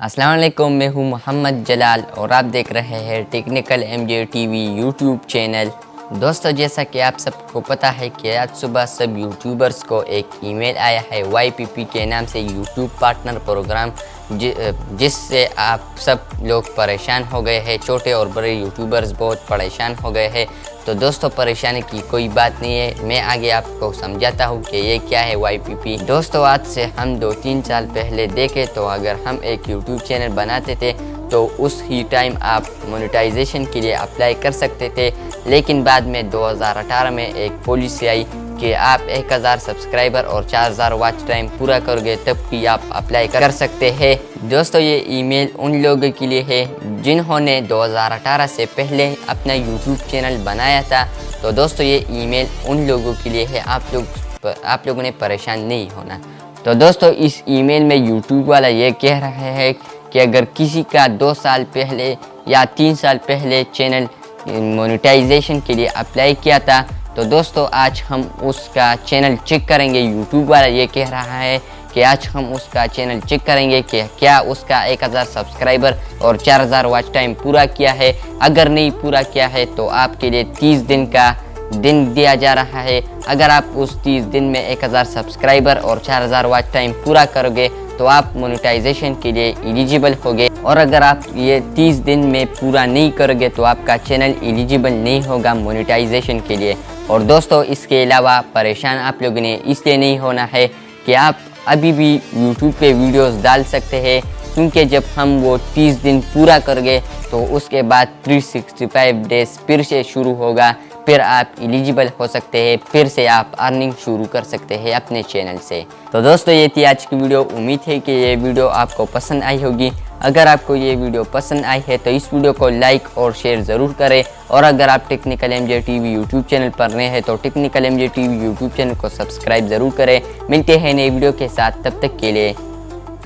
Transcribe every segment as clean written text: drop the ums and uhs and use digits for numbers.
अस्सलाम वालेकुम, मैं हूं मोहम्मद जलाल और आप देख रहे हैं technical MJ TV YouTube channel. दोस्तों, जैसा कि आप सबको पता है कि आज सुबह सब यूट्यूबर्स को एक ईमेल आया है YPP के नाम से, यूट्यूब पार्टनर प्रोग्राम, जिससे आप सब लोग परेशान हो गए हैं। छोटे और बड़े यूट्यूबर्स बहुत परेशान हो गए हैं। तो दोस्तों, परेशानी की कोई बात नहीं है, मैं आगे आपको समझाता हूँ कि ये क्या है YPP। दोस्तों, आज से हम 2-3 साल पहले देखें तो अगर हम एक यूट्यूब चैनल बनाते थे तो उस ही टाइम आप मोनेटाइजेशन के लिए अप्लाई कर सकते थे। लेकिन बाद में 2018 में एक पॉलिसी आई कि आप 1000 सब्सक्राइबर और 4000 वॉच टाइम पूरा करोगे तब भी आप अप्लाई कर सकते हैं। दोस्तों, ये ईमेल उन लोगों के लिए है जिन्होंने 2018 से पहले अपना यूट्यूब चैनल बनाया था। तो दोस्तों, ये ईमेल उन लोगों के लिए है, आप लोगों ने परेशान नहीं होना। तो दोस्तों, इस ईमेल में यूट्यूब वाला ये कह रहा है कि अगर किसी का 2 साल पहले या 3 साल पहले चैनल मोनेटाइजेशन के लिए अप्लाई किया था, तो दोस्तों आज हम उसका चैनल चेक करेंगे। यूट्यूब वाला ये कह रहा है कि आज हम उसका चैनल चेक करेंगे कि क्या उसका 1000 सब्सक्राइबर और 4000 वॉच टाइम पूरा किया है। अगर नहीं पूरा किया है तो आपके लिए 30 दिन का दिन दिया जा रहा है। अगर आप उस 30 दिन में 1000 सब्सक्राइबर और 4000 वॉच टाइम पूरा करोगे तो आप मोनेटाइजेशन के लिए एलिजिबल होगे, और अगर आप ये 30 दिन में पूरा नहीं करोगे तो आपका चैनल एलिजिबल नहीं होगा मोनेटाइजेशन के लिए। और दोस्तों, इसके अलावा परेशान आप लोगों ने इसलिए नहीं होना है कि आप अभी भी यूट्यूब पे वीडियोस डाल सकते हैं, क्योंकि जब हम वो 30 दिन पूरा करेंगे तो उसके बाद 365 डेज फिर से शुरू होगा, फिर आप एलिजिबल हो सकते हैं, फिर से आप अर्निंग शुरू कर सकते हैं अपने चैनल से। तो दोस्तों, ये थी आज की वीडियो। उम्मीद है कि ये वीडियो आपको पसंद आई होगी। अगर आपको ये वीडियो पसंद आई है तो इस वीडियो को लाइक और शेयर ज़रूर करें, और अगर आप technical MJ TV YouTube channel पर नए हैं तो technical MJ TV YouTube channel को सब्सक्राइब ज़रूर करें। मिलते हैं नई वीडियो के साथ, तब तक के लिए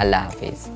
अल्लाह हाफिज़।